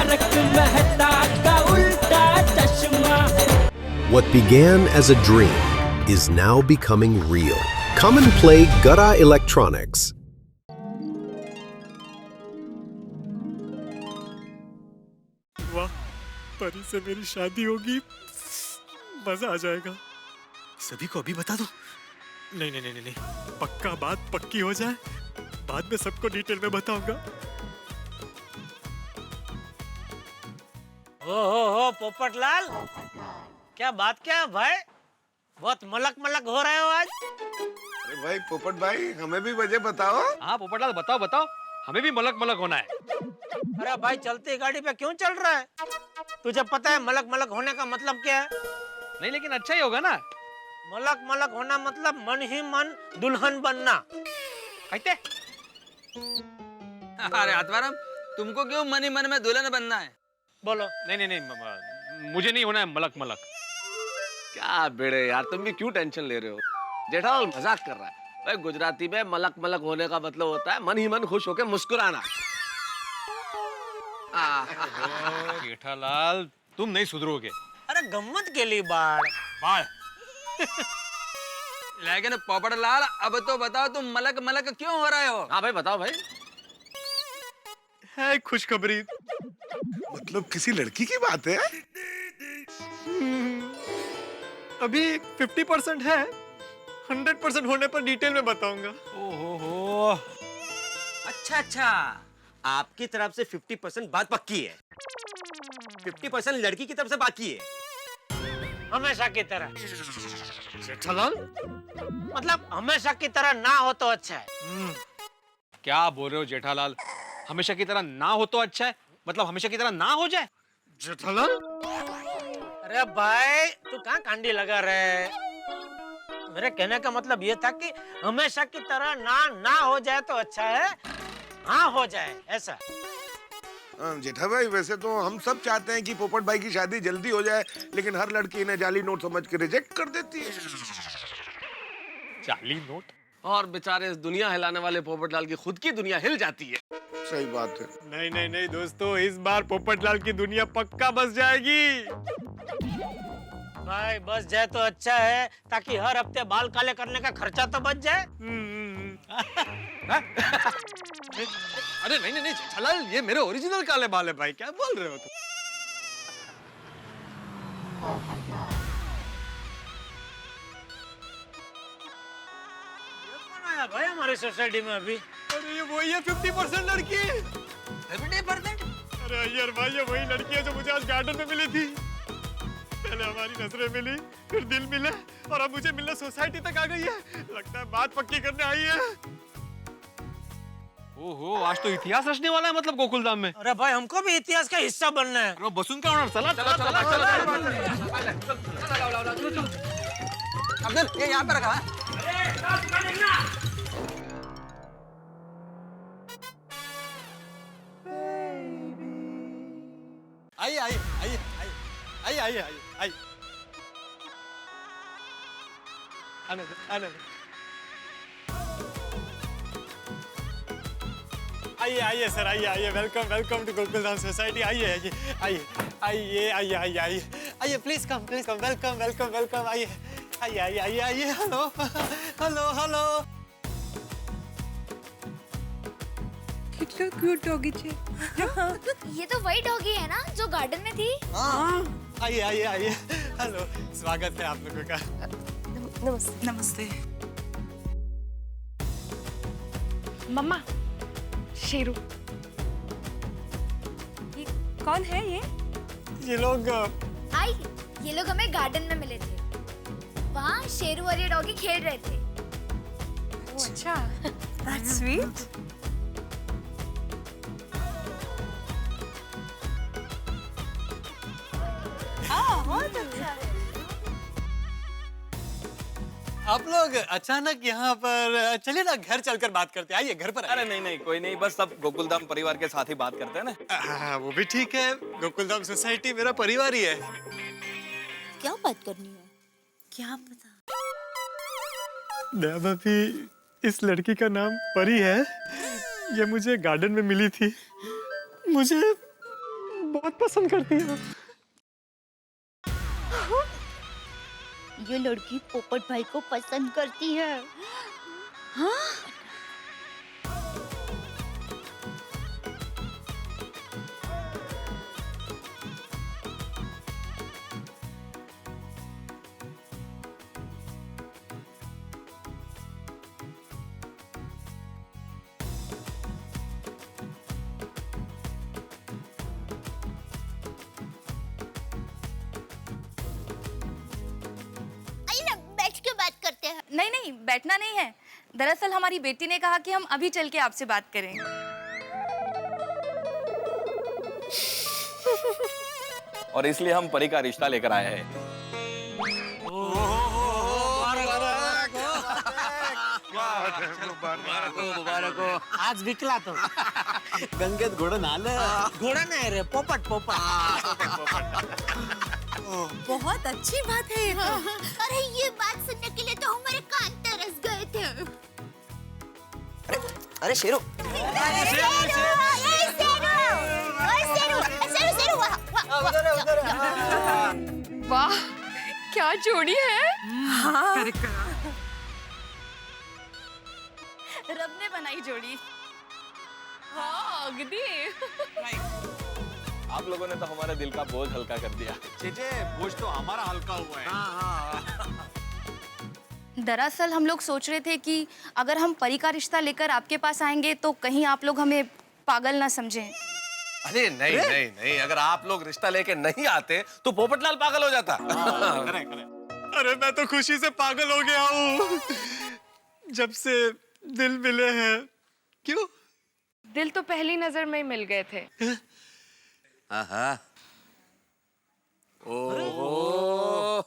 तारक मेहता का उल्टा चश्मा। What began as a dream is now becoming real. Come and play Gada Electronics. वाह, परी से मेरी शादी होगी, मजा आ जाएगा। सभी को अभी बता दो। नहीं नहीं नहीं नहीं, पक्का बात पक्की हो जाए, बाद में सबको डिटेल में बताऊंगा। हो पोपटलाल, क्या बात क्या है भाई? बहुत मलक मलक हो रहे हो आज। अरे भाई पोपट भाई, हमें भी वजह बताओ। हाँ पोपटलाल, बताओ बताओ, हमें भी मलक मलक होना है। अरे भाई, चलती गाड़ी पे क्यों चल रहा है? तुझे पता है मलक मलक होने का मतलब क्या है? नहीं लेकिन अच्छा ही होगा ना। मलक मलक होना मतलब मन ही मन दुल्हन बनना। कहते अरे आत्माराम, तुमको क्यों मन ही मन में दुल्हन बनना है? बोलो। नहीं नहीं नहीं, मुझे नहीं होना है मलक मलक। क्या बेड़े यार, तुम भी क्यों टेंशन ले रहे हो? जेठालाल मजाक कर रहा है भाई। गुजराती में मलक मलक होने का मतलब होता है मन ही मन खुश होकर मुस्कुराना। जेठालाल, तुम नहीं सुधरोगे। अरे गम्मत के लिए बाढ़। लेकिन पोपटलाल, अब तो बताओ तुम मलक मलक क्यों हो रहे हो? हाँ भाई बताओ भाई। है खुशखबरी। मतलब किसी लड़की की बात है? अभी 50% है, 100% होने पर डिटेल में बताऊंगा। ओहो, अच्छा, आपकी तरफ से 50% बात पक्की है, 50% लड़की की तरफ से बाकी है। हमेशा की तरह। जेठालाल, मतलब हमेशा की तरह ना हो तो अच्छा है। क्या बोल रहे हो जेठालाल? हमेशा की तरह ना हो तो अच्छा है, मतलब हमेशा की तरह ना हो जाए। जेठालाल, अरे भाई, तू कहाँ कांडी लगा रहे? मेरे कहने का मतलब ये था कि हमेशा की तरह ना हो जाए तो अच्छा है, हाँ हो जाए, ऐसा। जेठा भाई, वैसे तो हम सब चाहते हैं कि पोपट भाई की शादी जल्दी हो जाए, लेकिन हर लड़की इन्हें जाली नोट समझ के रिजेक्ट कर देती है। जाली नोट? और बेचारे इस दुनिया हिलाने वाले पोपटलाल की खुद की दुनिया हिल जाती है। सही बात है। नहीं नहीं नहीं दोस्तों, इस बार पोपटलाल की दुनिया पक्का बस जाएगी। भाई बस जाए तो अच्छा है, ताकि हर हफ्ते बाल काले करने का खर्चा तो बच जाए। अरे नहीं नहीं नहीं जेठालाल, ये मेरे ओरिजिनल काले बाल है भाई, क्या बोल रहे हो तुम? भाई हमारी सोसाइटी में अभी। अरे ये वही है 50% लड़की। 50%? अरे यार भाई, ये वही लड़की है जो मुझे आज गार्डन में मिली थी। पहले हमारी नजरें मिली, फिर दिल मिले, और अब मुझे मिलने सोसाइटी तक आ गई है। लगता है बात पक्की करने आई है। ओहो, आज तो इतिहास रचने वाला है मतलब गोकुलधाम में। अरे भाई, हमको भी इतिहास का हिस्सा बनना है। अरे बसुन का ऑनर, चला चला चला चला। अब्दुल, ये यहाँ पे रखा है। आइए आइए आइए आइए आइए आइए आइए। आनंद आनंद। आइए आइए सर, आइए आइए, welcome welcome to Gokuldham society. आइए आइए आइए आइए आइए आइए आइए आइए, please come welcome welcome welcome. आइए आइए आइए आइए आइए। Hello hello hello. कितना क्यूट डॉगी छे। ये तो वही डॉगी है ना जो गार्डन में थी? हाँ, आइए आइए आइए। हेलो, स्वागत है आप लोगों का। नमस्ते। नमस्ते। मम्मा, शेरू। ये कौन है ये? ये लोग ये लोग हमें गार्डन में मिले थे। वहाँ शेरू और ये डॉगी खेल रहे थे। अच्छा, that's sweet. बहुत अच्छा है। आप लोग अचानक यहाँ पर, चलिए ना घर चलकर बात करते हैं। आइए घर पर। अरे नहीं नहीं, कोई नहीं, बस सब गोकुलधाम परिवार के साथ ही बात करते हैं ना। हाँ, वो भी ठीक है। गोकुलधाम सोसाइटी मेरा परिवार ही है। क्या बात करनी है? क्या पता। दया भाभी, इस लड़की का नाम परी है। ये मुझे गार्डन में मिली थी। मुझे बहुत पसंद करती है। ये लड़की पोपट भाई को पसंद करती है। हाँ? नहीं नहीं, बैठना नहीं है। दरअसल हमारी बेटी ने कहा कि हम अभी चल के आपसे बात करें। और इसलिए हम परी का रिश्ता लेकर आए हैं। मुबारक हो। आज विकला तो गंगेत घोड़ा नाले घोड़ा नहीं रे, पोपट पोपट। बहुत अच्छी बात है ये तो। अरे ये बात सुनने के लिए तो हमारे कान तरस गए थे। अरे शेरू वाह, क्या जोड़ी है। हाँ। रब ने बनाई जोड़ी। हाँ, अगदी। आप लोगों ने तो हमारे दिल का बोझ हल्का कर दिया। चेचे बोझ तो हमारा हल्का हुआ है। दरअसल हम लोग सोच रहे थे कि अगर हम परी का रिश्ता लेकर आपके पास आएंगे तो कहीं आप लोग हमें पागल ना समझें। अरे नहीं नहीं नहीं, अगर आप लोग रिश्ता लेके नहीं आते तो पोपटलाल पागल हो जाता। अरे मैं तो खुशी से पागल हो गया हूँ जब से दिल मिले हैं। क्यों? दिल तो पहली नजर में ही मिल गए थे। ओहो,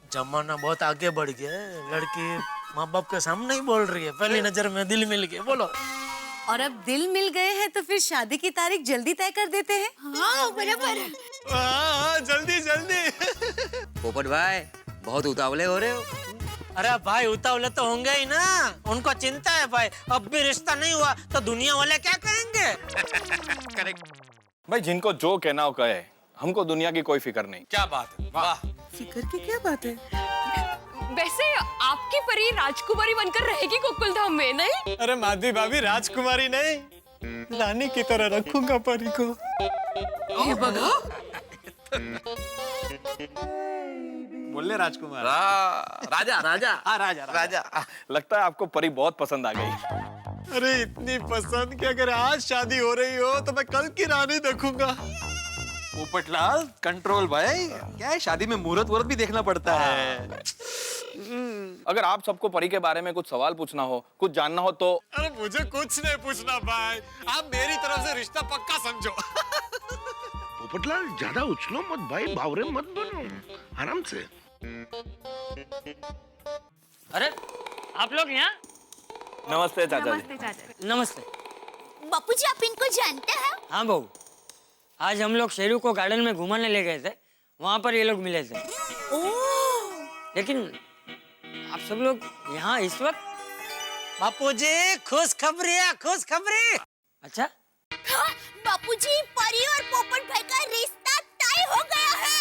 जमाना बहुत आगे बढ़ गया है। लड़की माँ बाप के सामने ही बोल रही है, पहली नजर में दिल मिल गया। बोलो। और अब दिल मिल गए हैं तो फिर शादी की तारीख जल्दी तय कर देते हैं। हाँ बराबर। हाँ, जल्दी जल्दी। पोपट भाई बहुत उतावले हो रहे हो। अरे भाई उतावले तो होंगे ही ना, उनको चिंता है भाई। अब भी रिश्ता नहीं हुआ तो दुनिया वाले क्या कहेंगे। करेक्ट भाई, जिनको जो कहना हो कहे, हमको दुनिया की कोई फिक्र नहीं। क्या बात है, वाह। फिक्र की क्या बात है? वैसे आपकी परी राजकुमारी बनकर रहेगी गोकुलधाम में, नहीं? अरे माधवी भाभी, राजकुमारी नहीं, रानी की तरह रखूंगा परी को। बोले राजकुमार। राजा राजा। हाँ राजा राजा। लगता है आपको परी बहुत पसंद आ गई। अरे इतनी पसंद कि अगर आज शादी हो रही हो तो मैं कल की रानी देखूंगा। पोपटलाल कंट्रोल भाई, क्या है शादी में मुहूर्त वूर्त भी देखना पड़ता है। अगर आप सबको परी के बारे में कुछ सवाल पूछना हो, कुछ जानना हो तो। अरे मुझे कुछ नहीं पूछना भाई, आप मेरी तरफ से रिश्ता पक्का समझो। पोपटलाल ज्यादा उछलो मत भाई, बावरे मत बनो, आराम से। अरे आप लोग यहाँ? नमस्ते चाचा जी। नमस्ते चाचा। नमस्ते। बापूजी आप इनको जानते हैं? हाँ बहू, आज हम लोग शेरू को गार्डन में घुमाने ले गए थे, वहाँ पर ये लोग मिले थे। लेकिन आप सब लोग यहाँ इस वक्त? बापूजी खुशखबरी है, खुशखबरी। अच्छा? हाँ, बापूजी परी और पोपट भाई का रिश्ता तय हो गया है।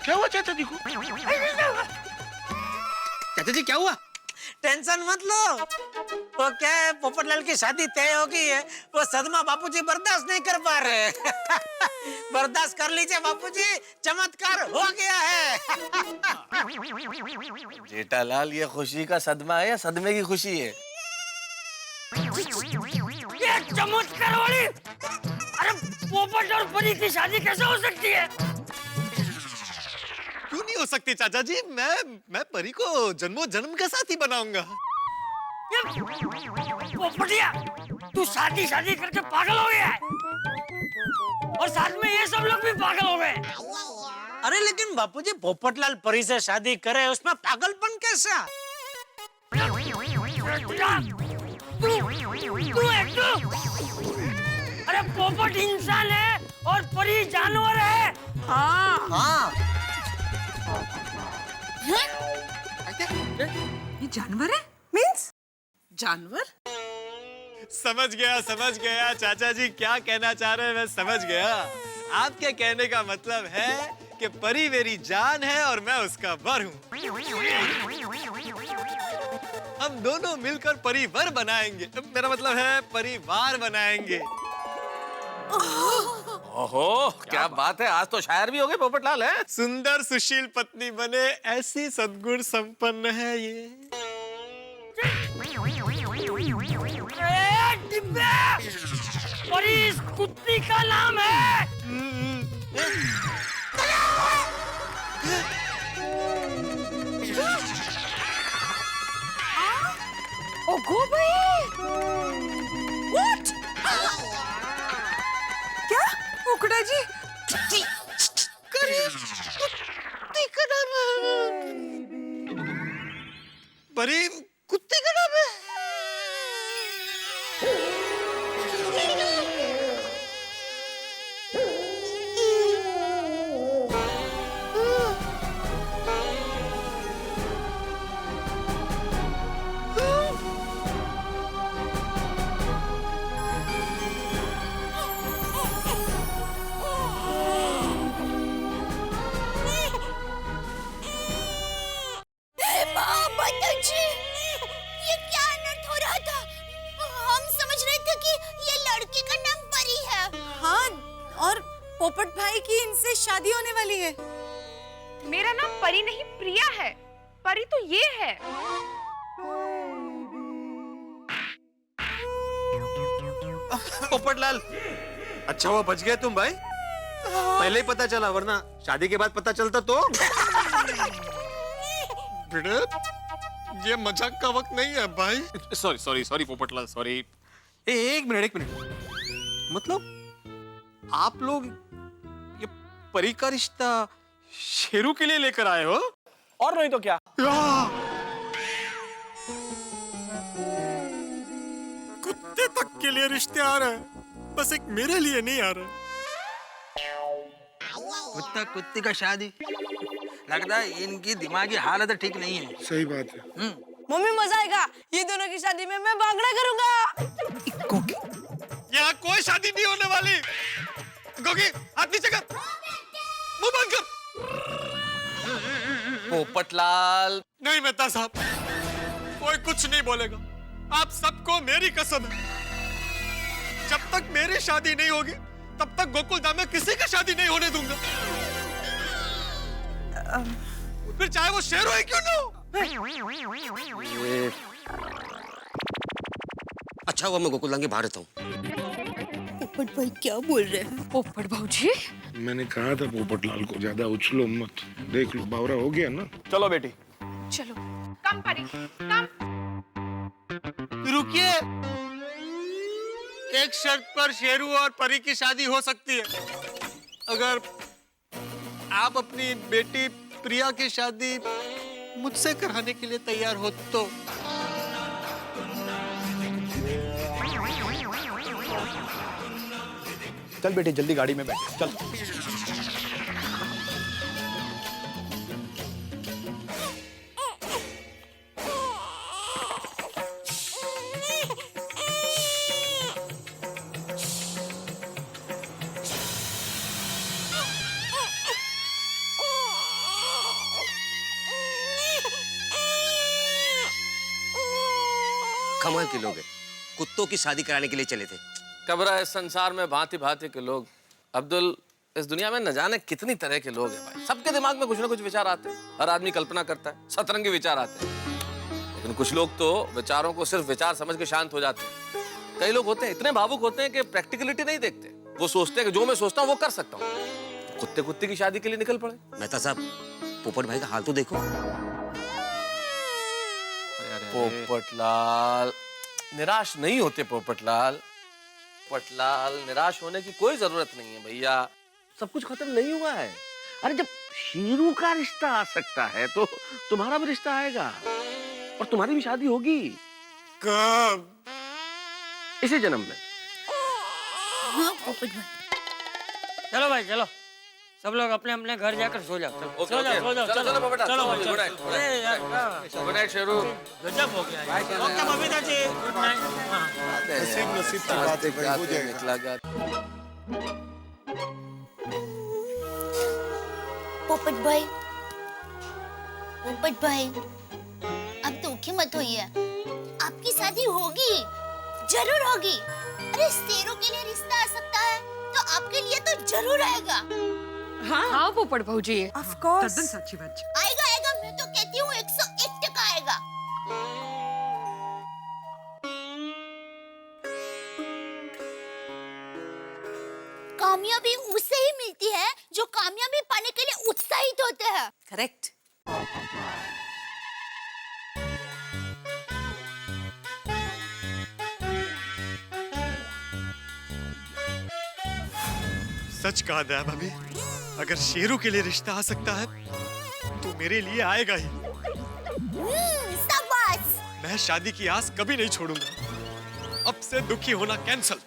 क्या हुआ चाचा जी को? चाचा जी क्या हुआ? टेंशन मत लो, वो क्या है, पोपटलाल की शादी तय हो गई है। वो सदमा बापूजी बर्दाश्त नहीं कर पा रहे। बर्दाश्त कर लीजिए बापूजी, चमत्कार हो गया है। जेठालाल, ये खुशी का सदमा है या सदमे की खुशी है? ये चमत्कार वाली, अरे पोपट और परी की शादी कैसे हो सकती है? क्यों नहीं हो सकती चाचा जी? मैं परी को जन्मों जन्म का साथी बनाऊंगा। पोपटिया, तू शादी करके पागल हो गया है, और साथ में ये सब लोग भी पागल हो गए। अरे लेकिन बापूजी पोपटलाल परी से शादी करे उसमें पागलपन कैसा? अरे पोपट इंसान है और परी जानवर है। हाँ हाँ ये जानवर है? मीन्स जानवर? समझ गया चाचा जी क्या कहना चाह रहे हैं, मैं समझ गया। आपके कहने का मतलब है कि परी मेरी जान है और मैं उसका वर हूँ। हम दोनों मिलकर परिवार बनाएंगे, मेरा मतलब है परिवार बनाएंगे। ओहो क्या बात है, आज तो शायर भी हो गए पोपटलाल है। सुंदर सुशील पत्नी बने ऐसी सद्गुण संपन्न है ये। परी इस कुत्ती का नाम है। ओगो भाई! What? क्या? उकड़ा जी? परी कुत्ते का नाम है। ये क्या अनर्थ हो रहा था? हम समझ रहे थे कि ये लड़के का नाम परी है। हाँ, और पोपट भाई की इनसे शादी होने वाली है। मेरा नाम परी नहीं प्रिया है। परी तो ये है। पोपटलाल, अच्छा हुआ बच गए तुम भाई। पहले ही पता चला, वरना शादी के बाद पता चलता तो। बेटे, ये मजाक का वक्त नहीं है भाई। Sorry Popatlal, sorry. एक मिनट, मतलब आप लोग ये परी का रिश्ता शेरू के लिए लेकर आए हो? और नहीं तो क्या। कुत्ते तक के लिए रिश्ते आ रहे हैं, बस एक मेरे लिए नहीं आ रहे। कुत्ता कुत्ती का शादी, लगता है इनकी दिमागी हालत ठीक नहीं है। सही बात है। मम्मी मजा आएगा, ये दोनों की शादी में मैं भांगड़ा करूंगा। यहाँ कोई शादी नहीं होने वाली। गोगी, हाथ नीचे कर, मुंह बंद कर। पोपटलाल नहीं मेहता साहब, कोई कुछ नहीं बोलेगा। आप सबको मेरी कसम है, जब तक मेरी शादी नहीं होगी तब तक गोकुलधाम में किसी की शादी नहीं होने दूंगा। फिर चाहे वो शेर हो क्यों ना हो। अच्छा हुआ मैं गोकुलधाम के बाहर रहता हूँ। पोपट भाई क्या बोल रहे हैं? पोपट भाऊजी, मैंने कहा था पोपटलाल को ज्यादा उछलो मत। देख लो बावरा हो गया ना। चलो बेटी। चलो कम परी कम। रुकिए, एक शर्त पर शेरू और परी की शादी हो सकती है। अगर आप अपनी बेटी प्रिया की शादी मुझसे कराने के लिए तैयार हो तो। चल बेटी जल्दी गाड़ी में बैठ, चल। कमाल के लोग हैं, कुत्तों की शादी कराने के लिए चले थे। कब्र इस संसार में भांति भांति के लोग। अब्दुल, इस दुनिया में न जाने कितनी तरह के लोग हैं भाई। सबके दिमाग में कुछ ना कुछ विचार आते हैं। हर आदमी कल्पना करता है, सतरंगी विचार आते हैं। लेकिन कुछ लोग तो विचारों को सिर्फ विचार समझ के शांत हो जाते हैं। कई लोग होते हैं इतने भावुक होते हैं कि प्रैक्टिकलिटी नहीं देखते। वो सोचते हैं कि जो मैं सोचता हूँ वो कर सकता हूँ। कुत्ते कुत्ते की शादी के लिए निकल पड़े। मेहता साहब, पोपट भाई का हाल तो देखो। पोपटलाल, निराश नहीं होते पोपटलाल। पोपटलाल, निराश होने की कोई जरूरत नहीं है भैया। सब कुछ खत्म नहीं हुआ है। अरे जब शीरू का रिश्ता आ सकता है तो तुम्हारा भी रिश्ता आएगा और तुम्हारी भी शादी होगी। कब? इसी जन्म में। हाँ पोपट भाई। चलो भाई चलो, सब लोग अपने अपने घर जाकर सो जाओ। ओके, सो जाओ, सो जाओ, चलो चलो बबेटा, चलो भाई, गुड नाइट, चलो। अरे यार, गुड नाइट शेरू। गजब हो गया यार। Okay Babita ji, good night. हाँ। नसीब नसीब की बात है भाई, हो जाएगा। निकला गया। पोपट भाई, पोपट भाई, अब दुखी मत होइए, आपकी शादी होगी, जरूर होगी। अरे शेरों के लिए रिश्ता आ सकता है तो आपके लिए तो जरूर आएगा। हाँ पोपट भाऊजी, ऑफ कोर्स। सच्ची बात। आएगा आएगा, मैं तो कहती हूँ 101% आएगा। कामयाबी उसे ही मिलती है जो कामयाबी पाने के लिए उत्साहित होते हैं। करेक्ट। सच कहा दया भाभी, अगर शेरू के लिए रिश्ता आ सकता है तो मेरे लिए आएगा ही। शाबाश। मैं शादी की आस कभी नहीं छोड़ूंगा। अब से दुखी होना कैंसल।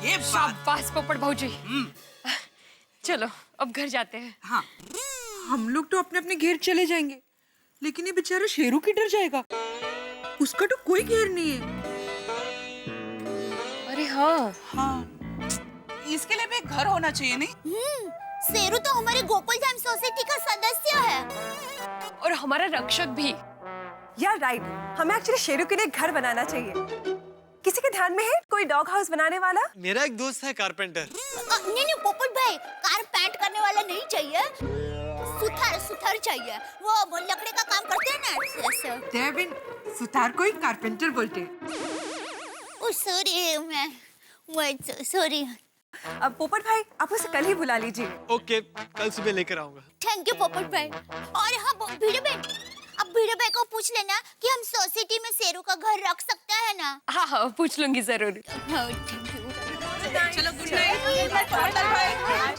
ये शाबाश पोपट भाऊजी। चलो अब घर जाते हैं। हाँ, हम लोग तो अपने अपने घेर चले जाएंगे, लेकिन ये बेचारा शेरू की डर जाएगा। उसका तो कोई घेर नहीं है। अरे हाँ हाँ, इसके लिए भी एक घर होना चाहिए नहीं? शेरू तो हमारे गोकुलधाम सोसाइटी का सदस्य है और हमारा रक्षक भी। यार राइट, हमें एक्चुअली शेरू के लिए घर बनाना चाहिए। किसी के ध्यान में है कोई डॉग हाउस बनाने वाला? मेरा एक दोस्त है कारपेंटर। नहीं पोपट भाई, कार पेंट करने वाला नहीं चाहिए, सुथार चाहिए। वो लकड़ी का काम करते हैं ना ऐसे। देविन, सुतार को ही कारपेंटर बोलते। ओ सॉरी, मैं सॉरी। अब पोपट भाई, आप उसे कल ही बुला लीजिए। ओके, कल सुबह लेकर आऊंगा। थैंक यू पोपट भाई। और हाँ भिड़े भाई, अब भिड़े भाई को पूछ लेना कि हम सोसाइटी में शेरू का घर रख सकते हैं ना। हाँ हाँ पूछ लूंगी जरूर। चलो गुड नाइट।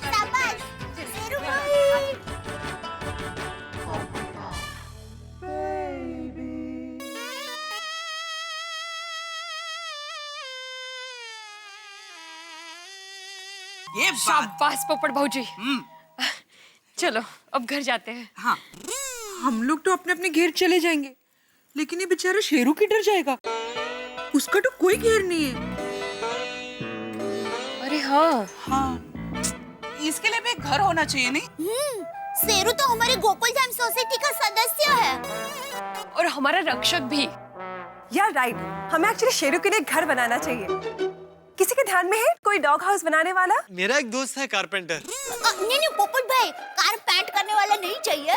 शाबाश शेरू भाई। ये शाबाश पोपट भाऊजी। चलो अब घर जाते हैं। हाँ, हम लोग तो अपने अपने घेर चले जाएंगे, लेकिन ये बेचारा शेरू की डर जाएगा। उसका तो कोई घेर नहीं है। अरे हाँ हाँ, इसके लिए भी एक घर होना चाहिए नहीं? शेरू तो हमारे गोकुलधाम सोसाइटी का सदस्य है और हमारा रक्षक भी। यार राइट, हमें एक्चुअली शेरू के लिए घर बनाना चाहिए। किसी के ध्यान में है कोई डॉग हाउस बनाने वाला? मेरा एक दोस्त है कारपेंटर। नहीं पोपट भाई, कार पेंट करने वाला नहीं चाहिए,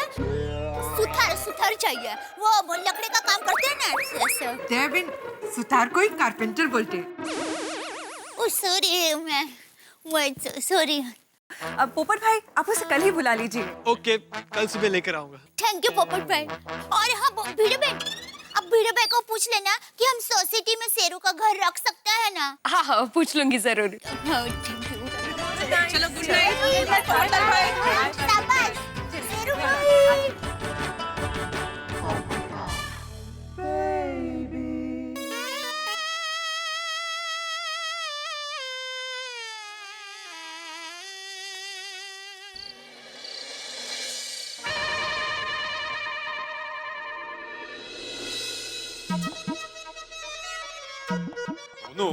सुथार चाहिए। वो लकड़ी का काम करते हैं ना ऐसे। देविन, सुतार को ही कारपेंटर बोलते। ओ सॉरी, मैं सॉरी। अब पोपट भाई, आप उसे कल ही बुला लीजिए। ओके, कल सुबह लेकर आऊंगा। थैंक यू पोपट भाई। और हाँ भिड़े भाई, अब भिड़े भाई को पूछ लेना कि हम सोसाइटी में शेरू का घर रख सकते हैं ना। हाँ हाँ पूछ लूंगी जरूर। चलो गुड नाइट। शाबाश शेरू भाई। नो,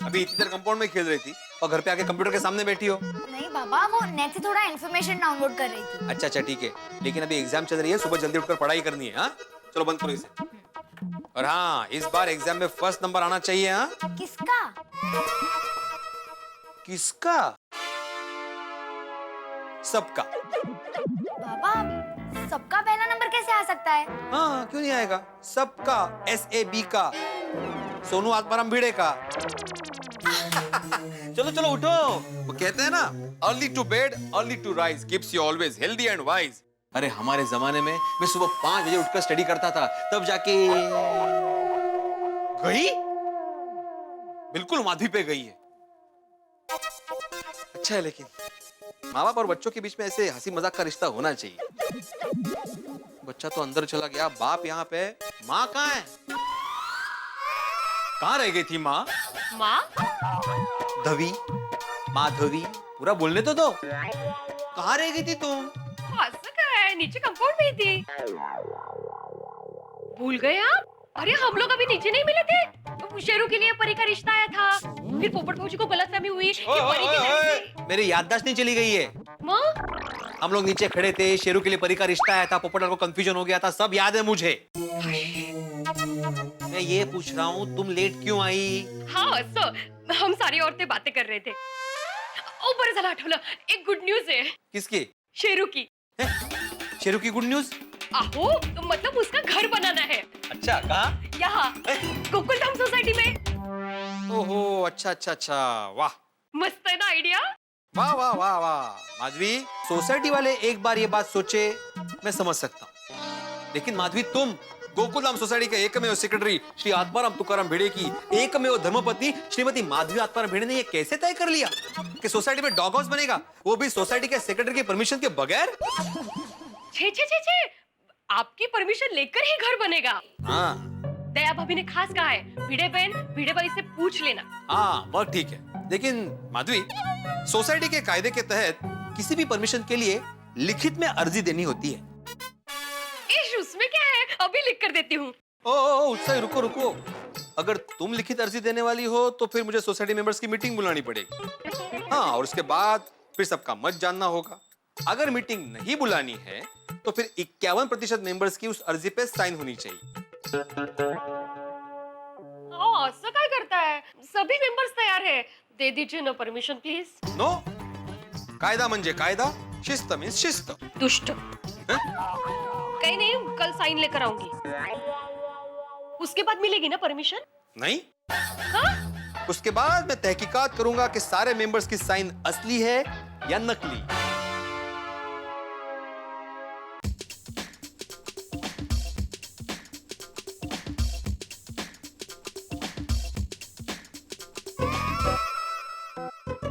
अभी इतनी देर कंपाउंड में खेल रही थी और घर पे आके कंप्यूटर के सामने बैठी हो। नहीं बाबा, वो नेट से थोड़ा इन्फॉर्मेशन डाउनलोड कर रही थी। अच्छा ठीक है, लेकिन अभी एग्जाम चल रही है, सुबह जल्दी उठकर पढ़ाई करनी है। हाँ चलो बंद करो इसे। और हाँ, इस बार एग्जाम में फर्स्ट नंबर आना चाहिए। हाँ किसका? किसका? सबका। बाबा सबका पहला नंबर कैसे आ सकता है? हाँ क्यों नहीं आएगा, सबका, SAB का, सोनू आत्माराम भिड़े का। चलो चलो उठो, वो कहते हैं ना, early to bed early to rise keeps you always healthy and wise. अरे हमारे जमाने में मैं सुबह 5 बजे उठकर स्टडी करता था, तब जाके गई, बिल्कुल माधवी पे गई है। अच्छा है, लेकिन माँ बाप और बच्चों के बीच में ऐसे हंसी मजाक का रिश्ता होना चाहिए। बच्चा तो अंदर चला गया, बाप यहाँ पे, माँ कहाँ है? कहाँ रह गई थी माँ? माँ? धवी, माधवी, पूरा बोलने तो दो। कहाँ रह गई थी तुम? नीचे कंपाउंड में थी। भूल गए आप? अरे हम लोग अभी नीचे नहीं मिले थे। शेरू के लिए परी का रिश्ता आया था, फिर पोपट फौजी को गलतफहमी हुई कि परी की वजह से। मेरी याददाश्त नहीं चली गई है। माँ? हम लोग नीचे खड़े थे, शेरू के लिए परी का रिश्ता आया था, पोपट को कंफ्यूजन हो गया था, सब याद है मुझे। मैं ये पूछ रहा हूँ तुम लेट क्यों आई? हाँ हम सारी औरतें बातें कर रहे थे। ऊपर चला आठवलं, एक गुड न्यूज है। किसकी? शेरू की। शेरू की गुड न्यूज? आहो, मतलब उसका घर बनाना है। अच्छा, कहाँ? यहाँ गोकुल धाम सोसाइटी में। ओहो, अच्छा अच्छा अच्छा, वाह, मस्त है ना आइडिया? वाह वाह वाह वाह। माधवी, सोसाइटी वाले एक बार ये बात सोचे मैं समझ सकता हूँ, लेकिन माधवी तुम गोकुलधाम सोसाइटी के एकमेव सेक्रेटरी श्री आत्माराम तुकाराम भिड़े की एकमेव धर्मपत्नी श्रीमती माधवी आत्माराम भिड़े ने ये कैसे तय कर लिया कि सोसाइटी में डॉग हाउस बनेगा, वो भी सोसाइटी के सेक्रेटरी की परमिशन के बगैर? छे आपकी परमिशन लेकर ही घर बनेगा। हाँ। दया भाभी ने खास कहा है, भिड़े बहन भिड़े भाई से पूछ लेना। हाँ, बहुत ठीक है, लेकिन माधवी सोसाइटी के कायदे के तहत किसी भी परमिशन के लिए लिखित में अर्जी देनी होती है। उसमें क्या है, अभी लिख कर देती हूँ। उत्साह, रुको, अगर तुम लिखित अर्जी देने वाली हो तो फिर मुझे सोसाइटी मेंबर्स की मीटिंग बुलानी पड़ेगी। हाँ, और उसके बाद फिर सबका मत जानना होगा। अगर मीटिंग नहीं बुलानी है तो फिर 51% मेंबर्स की उस अर्जी पे साइन होनी चाहिए। ऐसा क्या करता है? सभी मेंबर्स तैयार है, दे दीजिए ना परमिशन प्लीज। नो, कायदा म्हणजे कायदा, शिस्त मीन्स शिस्त। दुष्ट। कहीं नहीं, कल साइन लेकर आऊंगी। उसके बाद मिलेगी ना परमिशन? नहीं। हाँ? उसके बाद मैं तहकीकात करूंगा कि सारे मेंबर्स की साइन असली है या नकली।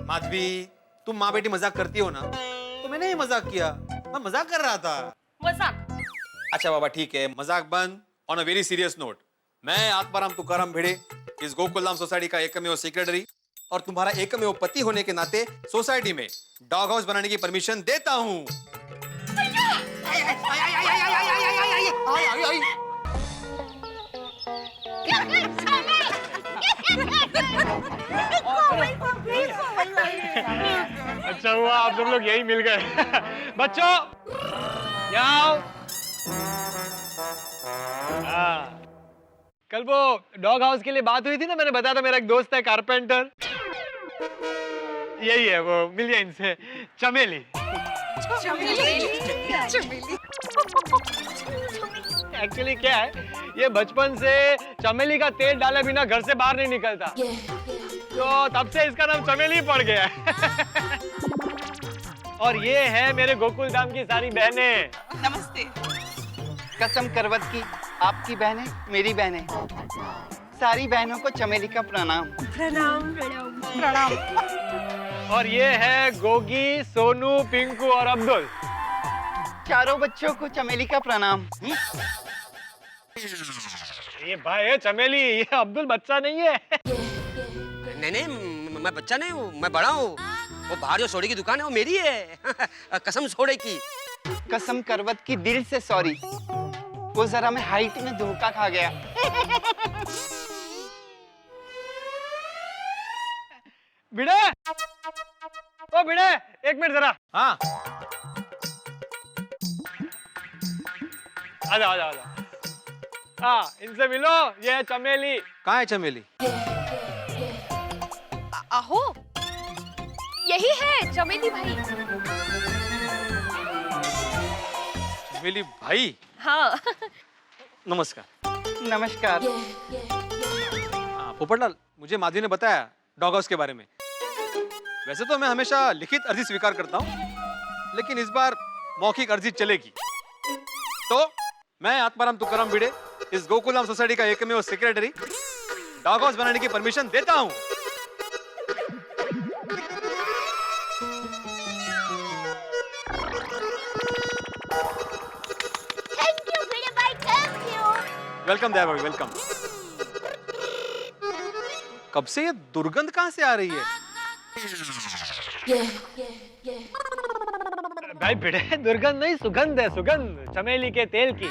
माधवी, तुम माँ बेटी मजाक करती हो ना, तो मैंने ही मजाक किया, मैं मजाक कर रहा था। मजाक? अच्छा बाबा ठीक है, मजाक बंद। On a very serious note, मैं आत्माराम तुकाराम भिड़े इस गोकुलधाम सोसाइटी का एकमेव सेक्रेटरी और तुम्हारा एकमेव पति होने के नाते सोसाइटी में डॉग हाउस बनाने की परमिशन देता हूँ। अच्छा हुआ आप सब लोग यही मिल गए। बच्चों यहाँ आओ। हाँ, कल वो डॉग हाउस के लिए बात हुई थी ना, मैंने बताया था मेरा एक दोस्त है कारपेंटर, यही है वो, मिलिए इनसे। चमेली। एक्चुअली क्या है, ये बचपन से चमेली का तेल डाले बिना घर से बाहर नहीं निकलता, तो तब से इसका नाम चमेली पड़ गया है। और ये है मेरे गोकुलधाम की सारी बहनें। नमस्ते। कसम करवत की आपकी बहनें मेरी बहनें, सारी बहनों को चमेली का प्रणाम। प्रणाम प्रणाम प्रणाम। और ये है गोगी, सोनू, पिंकू और अब्दुल। चारों बच्चों को चमेली का प्रणाम। ये भाई है चमेली, ये अब्दुल बच्चा नहीं है। नहीं, मैं बच्चा नहीं हूँ, मैं बड़ा हूँ। वो बाहर जो सोडे की दुकान है वो मेरी है। कसम सोडे की। कसम करवत की दिल से सॉरी, वो जरा मैं हाइट में धोखा खा गया। भिड़े, ओ भिड़े, एक मिनट जरा। हाँ। आजा आजा आजा। हाँ, इनसे मिलो, ये है चमेली। कहाँ है चमेली? आहो, यही है चमेली भाई। चमेली भाई? हाँ। नमस्कार। नमस्कार। पोपटलाल, मुझे माधवी ने बताया डॉग हाउस के बारे में। वैसे तो मैं हमेशा लिखित अर्जी स्वीकार करता हूँ, लेकिन इस बार मौखिक अर्जी चलेगी। तो मैं आत्माराम तुकाराम भिड़े इस गोकुलधाम सोसाइटी का एकमेव सेक्रेटरी डॉग हाउस बनाने की परमिशन देता हूँ। वेलकम दया भाभी, वेलकम। कब से ये दुर्गंध कहाँ से आ रही है? भाई बेटे, दुर्गंध नहीं, सुगंध है, सुगंध चमेली के तेल की।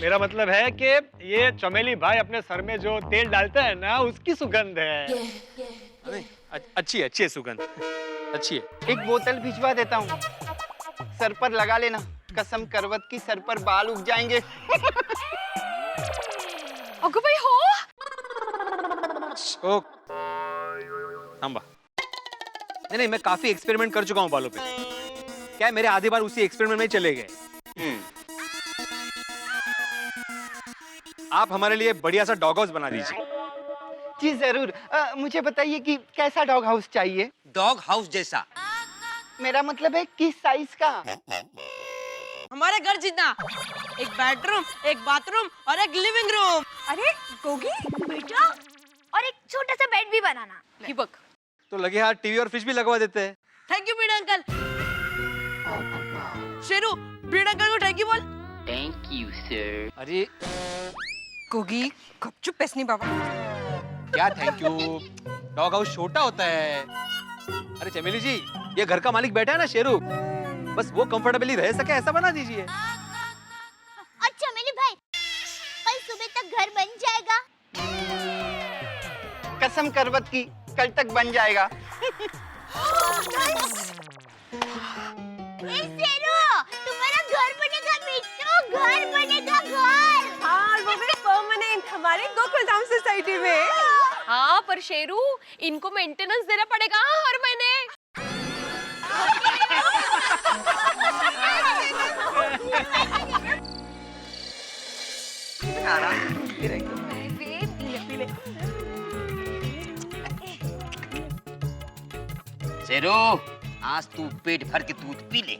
मेरा मतलब है कि ये चमेली भाई अपने सर में जो तेल डालता है ना, उसकी सुगंध है। नहीं, अच्छी है, अच्छी है सुगंध, अच्छी है। एक बोतल भिजवा देता हूँ, सर पर लगा लेना, कसम करवत की सर पर बाल उग जाएंगे। अगो भाई हो। ओ, थांबा। नहीं, मैं काफी एक्सपेरिमेंट कर चुका हूँ बालों पे। क्या है, मेरे आधे बार उसी एक्सपेरिमेंट में चले गए। आप हमारे लिए बढ़िया सा डॉग हाउस बना दीजिए। जी जरूर। मुझे बताइए कि कैसा डॉग हाउस चाहिए? डॉग हाउस जैसा। मेरा मतलब है किस साइज का? हमारे घर जितना, एक बेडरूम, एक बाथरूम और एक लिविंग रूम। अरे गोगी बेटा, और एक छोटा सा बेड भी बनाना। दीपक, तो लगे हाथ टीवी और फ्रिज भी लगवा देते हैं। थैंक यू बीड़ा अंकल। शेरू, बीड़ा अंकल को थैंक यू बोल। Thank you sir. अरे गोगी गपचुप पैसनी बाबा। क्या थैंक यू? डॉग हाउस छोटा होता है। अरे चमेली जी, ये घर का मालिक बैठा है ना शेरू, बस वो कंफर्टेबली रह सके ऐसा बना दीजिए। और चमेली भाई, कल सुबह तक घर बन जाएगा? कसम करवत की कल तक बन जाएगा। शेरू, तुम्हारा घर बनेगा मिट्टू, घर बनेगा घर। हाँ, वो भी परमानेंट हमारे गोकुल धाम सोसाइटी में। हाँ पर शेरू, इनको मेंटेनेंस देना पड़ेगा हर महीने। शेरू, आज तू पेट भर के दूध पी ले।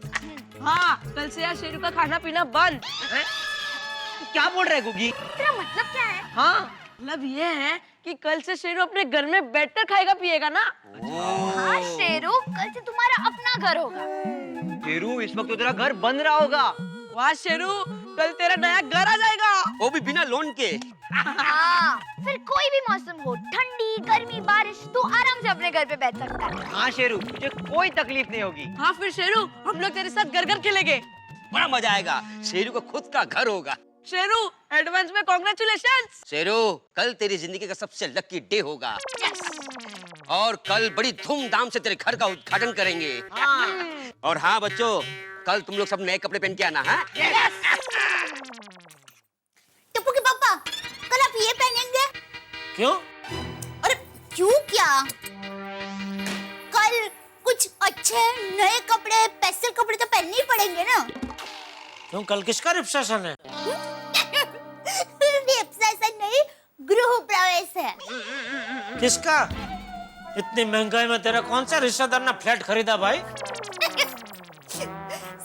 हाँ, कल से यार शेरू का खाना पीना बंद। क्या बोल रहे गुगी? तेरा मतलब क्या है? हाँ, मतलब ये है कि कल से शेरू अपने घर में बैठकर खाएगा पिएगा ना। हाँ शेरू, कल से तुम्हारा अपना घर होगा। शेरू, इस वक्त तो तेरा घर बन रहा होगा। वाह शेरू, कल तेरा नया घर आ जाएगा। वो भी बिना लोन के। हाँ, फिर कोई भी मौसम हो, ठंडी, गर्मी, बारिश, तू आराम से अपने घर पे बैठ सकता है। हाँ शेरू, तुझे कोई तकलीफ नहीं होगी। हाँ फिर शेरू, हम लोग तेरे साथ घर घर खेलेंगे। बड़ा मजा आएगा। शेरू को खुद का घर होगा। शेरू, एडवांस में कांग्रेचुलेशंस। शेरू, कल तेरी जिंदगी का सबसे लकी डे होगा। और कल बड़ी धूमधाम से तेरे घर का उद्घाटन करेंगे। और हाँ बच्चों, कल तुम लोग सब नए कपड़े पहन के आना है। टप्पू के पापा, कल आप ये पहनेंगे? क्यों? अरे क्यों क्या? कल कुछ अच्छे नए कपड़े, स्पेशल कपड़े तो पहनने ही पड़ेंगे ना। क्यों, कल किसका रिसेप्शन है? रिसेप्शन नहीं, गृह प्रवेश है। किसका? इतनी महंगाई में तेरा कौन सा रिश्तेदार ने फ्लैट खरीदा भाई?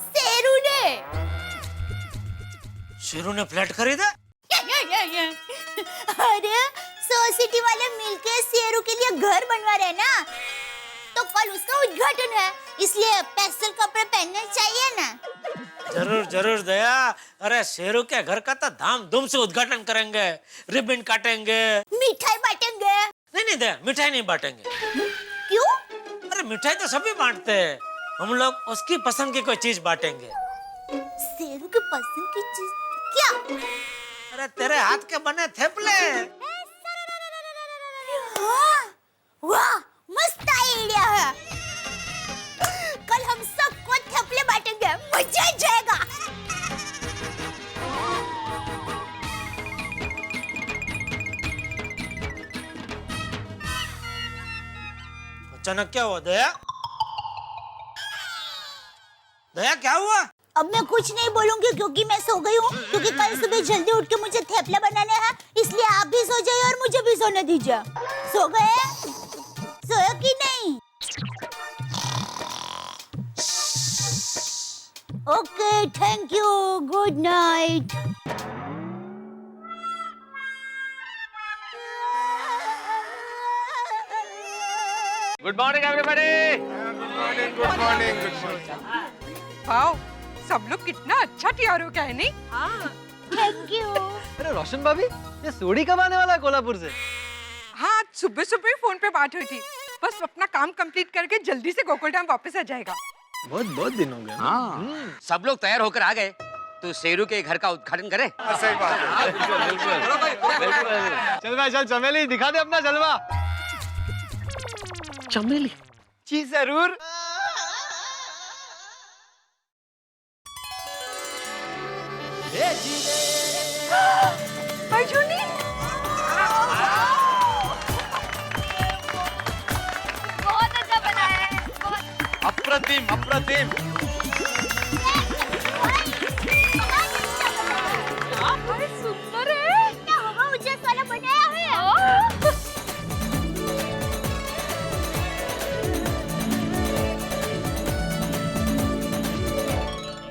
शेरू ने। शेरू ने फ्लैट खरीदा? अरे सोसाइटी वाले मिलके शेरू के लिए घर बनवा रहे हैं ना, तो कल उसका उद्घाटन है, इसलिए स्पेशल कपड़े पहनने चाहिए ना। जरूर जरूर दया। अरे शेरू के घर का तो धाम-धूम से उद्घाटन करेंगे, रिबन काटेंगे, मिठाई बांटेंगे। नहीं दया, मिठाई नहीं बांटेंगे। क्यों? अरे मिठाई तो सभी बांटते हैं, हम लोग उसकी पसंद की कोई चीज बांटेंगे। शेरू की पसंद की चीज क्या? अरे तेरे हाथ के बने थेपले। हाँ, वाह, मस्त आइडिया है। कल हम सबको थेपले बांटेंगे, मजा आ जाएगा। अचानक क्या हुआ दया? दया क्या हुआ? अब मैं कुछ नहीं बोलूंगी क्योंकि मैं सो गई हूँ, क्योंकि कल सुबह जल्दी उठ के मुझे थेपला बनाना है, इसलिए आप भी सो जाइए और मुझे भी सोने दीजिए। सो गए? सोए कि नहीं? Okay, thank you, good night. Good morning everybody. Good morning, good morning, good morning. Wow, सब लोग कितना अच्छा तैयार हो गया है नहीं? हाँ। Thank you. अरे रोशन भाभी, ये सोडी कब आने वाला है कोल्हापुर से? हाँ, सुबह सुबह फोन पे बात हुई थी। बस अपना काम कंप्लीट करके जल्दी से गोकुल धाम वापस आ जाएगा। बहुत दिन हो गए। हाँ। सब लोग तैयार होकर आ गए तो शेरू के घर का उद्घाटन करें। सही बात है। चल भाई चल, चमेली दिखा दे अपना जलवा। चमेली? जी जरूर। अर्जुनी, बहुत अच्छा बना है, बहुत। अप्रतिम अप्रतिम। अरे सुंदर है। क्या हवा उजास वाला बनाया है?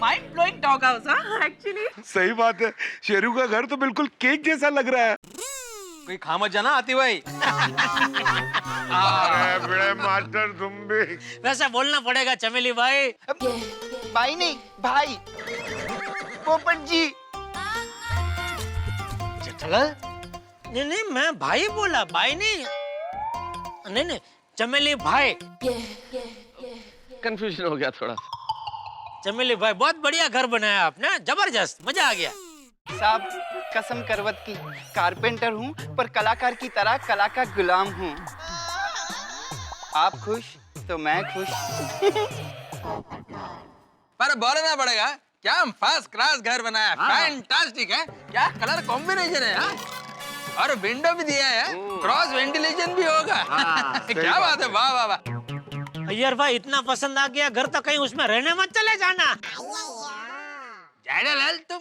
Mind blowing dog house. हाँ एक्चुअली सही बात है, शेरू का घर तो बिल्कुल केक जैसा लग रहा है। कोई खा मत जाना आती भाई। अरे बड़े मास्टर तुम भी। वैसे बोलना पड़ेगा चमेली भाई। भाई नहीं, भाई। पोपट जी। जेठालाल, नहीं मैं भाई बोला, भाई नहीं। नहीं चमेली भाई। कंफ्यूजन हो गया थोड़ा। चमेली भाई, बहुत बढ़िया घर बनाया आपने, जबरदस्त, मजा आ गया। साहब कसम करवत की, कारपेंटर हूँ पर कलाकार की तरह कला का गुलाम हूँ। आप खुश तो मैं खुश। पर बोलना पड़ेगा, क्या फर्स्ट क्लास घर बनाया, फैंटास्टिक है। क्या कलर कॉम्बिनेशन है यार, और विंडो भी दिया है, क्रॉस वेंटिलेशन भी होगा। क्या बात है, वाह वाह वाह। अय्यर भाई, इतना पसंद आ गया घर तो कहीं उसमें रहने मत चले जाना। जेठालाल तुम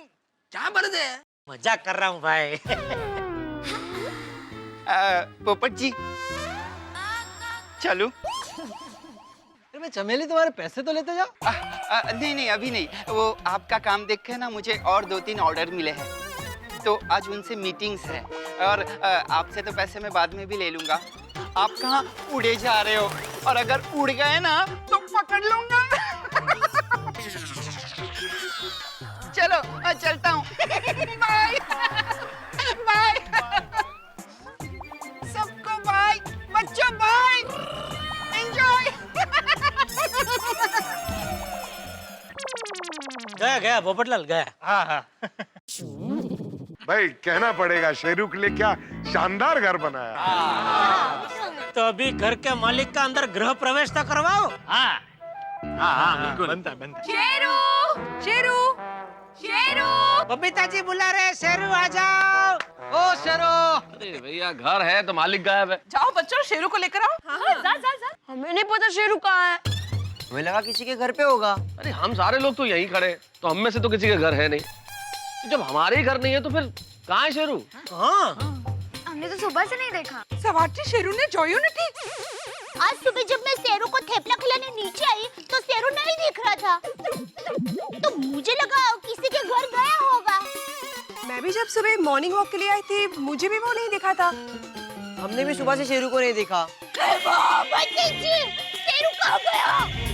क्या बरदे? मजाक कर रहा हूँ भाई। पोपट जी चलो। मैं चमेली तुम्हारे पैसे तो लेते जाओ। नहीं नहीं अभी नहीं, वो आपका काम देख के ना मुझे और 2-3 ऑर्डर मिले हैं, तो आज उनसे मीटिंग्स है, और आपसे तो पैसे मैं बाद में भी ले लूंगा। आप कहाँ उड़े जा रहे हो, और अगर उड़ गए ना तो पकड़ लूंगा। चलो चलता हूँ। बाय बाय सबको, बाय बच्चों, बाय एंजॉय। गया पोपटलाल गया। हाँ। भाई कहना पड़ेगा, शेरू के लिए क्या शानदार घर बनाया। तो अभी घर के मालिक का अंदर गृह प्रवेश तो करवाओ। हाँ बिल्कुल बनता है। शेरू, शेरू, शेरू। बबीता जी बुला रहे, शेरू आ जाओ। ओ शेरू। अरे भैया, घर है तो मालिक गायब है। जाओ बच्चों, शेरू को लेकर आओ। हाँ, जा। हमें नहीं पता शेरू कहाँ है। हमें लगा किसी के घर पे होगा। अरे हम सारे लोग तो यहीं खड़े, तो हम में से तो किसी का घर है नहीं। जब हमारे ही घर नहीं है तो फिर कहाँ है शेरू? हाँ, हमने तो सुबह से नहीं देखा। सवाटी शेरू ने जोयो ने ठीक। आज सुबह जब मैं शेरू को थेपला खिलाने नीचे आई तो शेरू नहीं दिख रहा था, तो मुझे लगा किसी के घर गया होगा। मैं भी जब सुबह मॉर्निंग वॉक के लिए आई थी, मुझे भी वो नहीं दिखा था। हमने भी सुबह से शेरू को नहीं देखा। शेरू कहाँ गया?